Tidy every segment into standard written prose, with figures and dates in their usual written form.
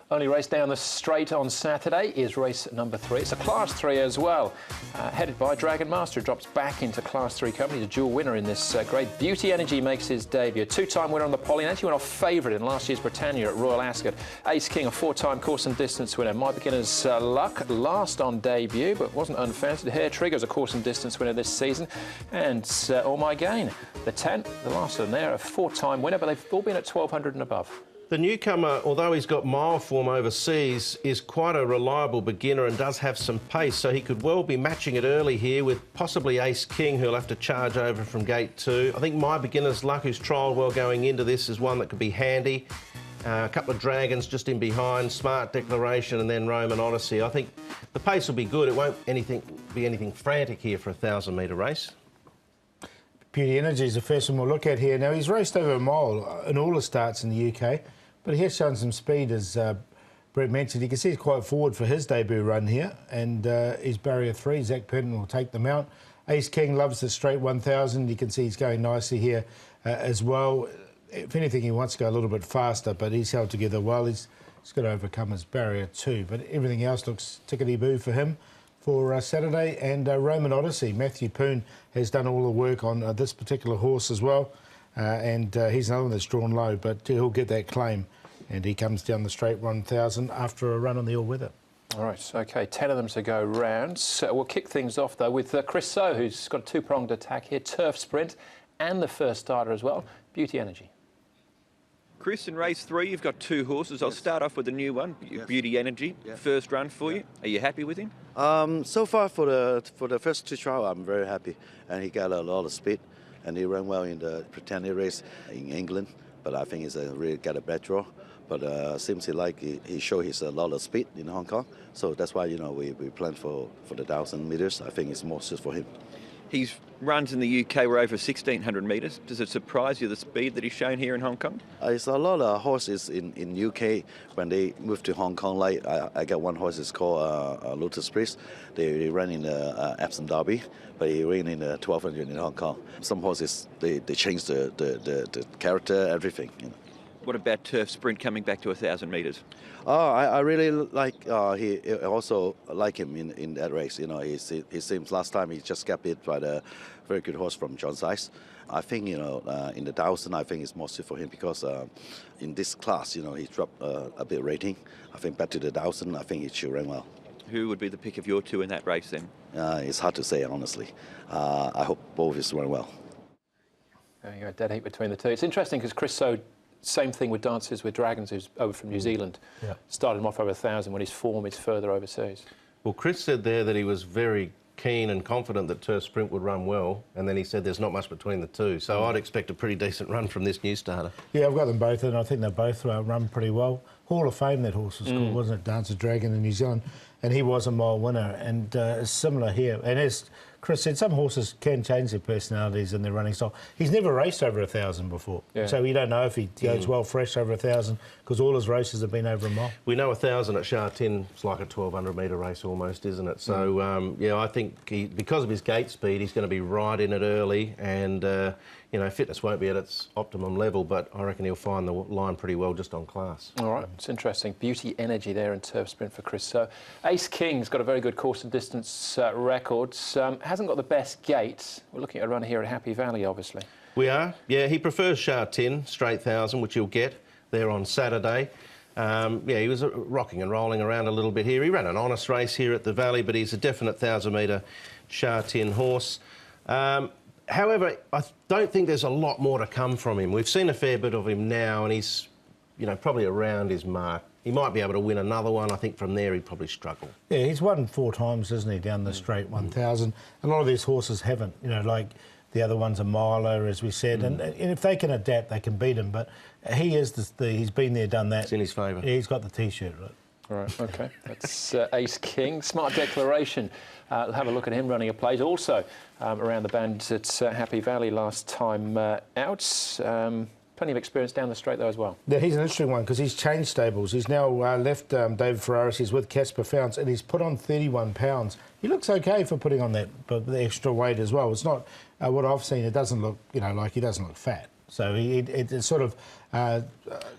Only race down the straight on Saturday is race number 3. It's a Class 3 as well, headed by Dragon Master, who drops back into Class 3 company. The dual winner in this grade. Beauty Energy makes his debut. A 2-time winner on the Poly, and actually went off favourite in last year's Britannia at Royal Ascot. Ace King, a 4-time course and distance winner. My Beginner's Luck, last on debut, but wasn't unfancied. Hair Trigger's a course and distance winner this season. And All My Gain, the 10, the last of them there, a 4-time winner, but they've all been at 1,200 and above. The newcomer, although he's got mile form overseas, is quite a reliable beginner and does have some pace, so he could well be matching it early here with possibly Ace King, who'll have to charge over from gate 2. I think My Beginner's Luck, who's trialled well going into this, is one that could be handy. A couple of Dragons just in behind, Smart Declaration and then Roman Odyssey. I think the pace will be good. It won't be anything frantic here for a 1,000-metre race. Beauty Energy is the first one we'll look at here. Now, he's raced over a mile in all the starts in the UK, but he has shown some speed, as Brett mentioned. You can see he's quite forward for his debut run here, and his barrier 3, Zach Penton, will take them out. Ace King loves the straight 1,000. You can see he's going nicely here as well. If anything, he wants to go a little bit faster, but he's held together well. He's got to overcome his barrier 2, but everything else looks tickety-boo for him for Saturday. And Roman Odyssey, Matthew Poon has done all the work on this particular horse as well, and he's another one that's drawn low, but he'll get that claim, and he comes down the straight 1,000 after a run on the all-weather. All right, OK, 10 of them to go round. So we'll kick things off, though, with Chris So, who's got a two-pronged attack here, Turf Sprint and the first starter as well, Beauty Energy. Chris, in race 3, you've got 2 horses. I'll start off with the new one, Beauty Energy. First run for you. Are you happy with him? So far for the first 2 trials, I'm very happy, and he got a lot of speed, and he ran well in the Britannia race in England. But I think he's really got a bad draw. But seems like he showed his a lot of speed in Hong Kong, so that's why we plan for the 1,000 meters. I think it's more suited for him. His runs in the UK were over 1,600 metres. Does it surprise you, the speed that he's shown here in Hong Kong? It's a lot of horses in UK when they move to Hong Kong. Like I got one horse, it's called Lotus Priest. They ran in the Epsom Derby, but he ran in the 1,200 in Hong Kong. Some horses they change the character, everything. What about Turf Sprint coming back to 1,000 metres? Oh, I really like. He also like him in that race. He seems last time he just got beat by the very good horse from John Sykes. I think in the 1,000, I think it's more suited for him because in this class, he dropped a bit rating. I think back to the 1,000, I think he should run well. Who would be the pick of your 2 in that race then? It's hard to say, honestly. I hope both is run well. There you go, dead heat between the 2. It's interesting because Chris So, same thing with Dances with Dragons, who's over from New Zealand. Yeah. Started him off over 1,000 when his form is further overseas. Well, Chris said there that he was very keen and confident that Turf Sprint would run well, and then he said there's not much between the 2. So I'd expect a pretty decent run from this new starter. Yeah, I've got them both, and I think they both run pretty well. Hall of Fame, that horse was called, wasn't it? Dances Dragon in New Zealand, and he was a mile winner, and similar here. And as Chris said, some horses can change their personalities and their running style. He's never raced over 1,000 before, so you don't know if he goes well fresh over 1,000 because all his races have been over a mile. We know 1,000 at Sha Tin is like a 1,200-metre race almost, isn't it? So, yeah, I think because of his gate speed, he's going to be right in it early, and, fitness won't be at its optimum level, but I reckon he'll find the line pretty well just on class. All right, it's interesting. Beauty Energy there in Turf Sprint for Chris So. Ace King's got a very good course and distance record. Hasn't got the best gate. We're looking at a run here at Happy Valley, obviously. We are. Yeah, he prefers Sha Tin, straight 1,000, which he'll get there on Saturday. Yeah, he was rocking and rolling around a little bit here. He ran an honest race here at the Valley, but he's a definite 1,000-metre Sha Tin horse. However, I don't think there's a lot more to come from him. We've seen a fair bit of him now, and he's, probably around his mark. He might be able to win another one. I think from there he'd probably struggle. Yeah, he's won 4 times, isn't he, down the straight 1,000. A lot of these horses haven't, like the other one's a miler, as we said, and if they can adapt, they can beat him. But he is he's been there, done that. It's in his favour. Yeah, he's got the T-shirt, right? All right, OK. That's Ace King. Smart Declaration. We'll have a look at him running a plate. Also around the bend at Happy Valley last time out. Plenty of experience down the straight, though, as well. Yeah, he's an interesting one because he's changed stables. He's now left David Ferraris. He's with Casper Founts, and he's put on 31 pounds. He looks OK for putting on that, but the extra weight as well. It's not what I've seen. It doesn't look, like he doesn't look fat. So it sort of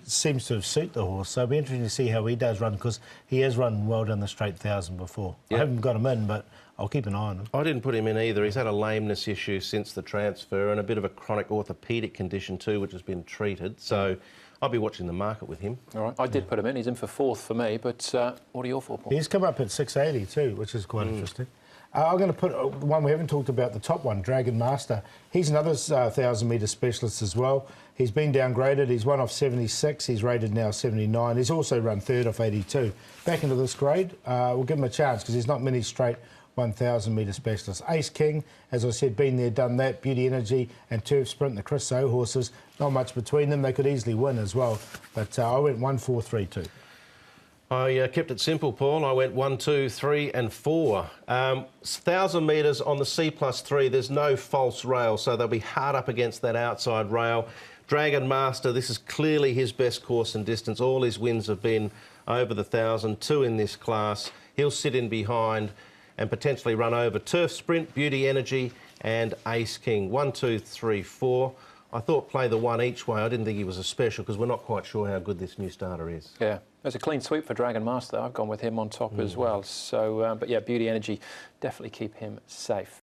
seems to have suited the horse. So it'll be interesting to see how he does run, because he has run well down the straight 1,000 before. Yep. I haven't got him in, but I'll keep an eye on him. I didn't put him in either. He's had a lameness issue since the transfer and a bit of a chronic orthopaedic condition too, which has been treated. So I'll be watching the market with him. All right, I did put him in. He's in for 4th for me, but what are your 4 points? He's come up at 680 too, which is quite interesting. I'm going to put one we haven't talked about, the top one, Dragon Master. He's another 1,000-metre specialist as well. He's been downgraded. He's won off 76. He's rated now 79. He's also run 3rd off 82. Back into this grade, we'll give him a chance, because there's not many straight 1,000-metre specialists. Ace King, as I said, been there, done that. Beauty Energy and Turf Sprint, the Chris So horses, not much between them. They could easily win as well. But I went 1, 4, 3, 2. I kept it simple, Paul. I went 1, 2, 3 and 4. 1,000 metres on the C+3, there's no false rail, so they'll be hard up against that outside rail. Dragon Master, this is clearly his best course and distance. All his wins have been over the 1,000, 2 in this class. He'll sit in behind and potentially run over Turf Sprint, Beauty Energy and Ace King. 1, 2, 3, 4. I thought play the 1 each way. I didn't think he was a special, because we're not quite sure how good this new starter is. Yeah, there's a clean sweep for Dragon Master. I've gone with him on top as well. So, but yeah, Beauty Energy, definitely keep him safe.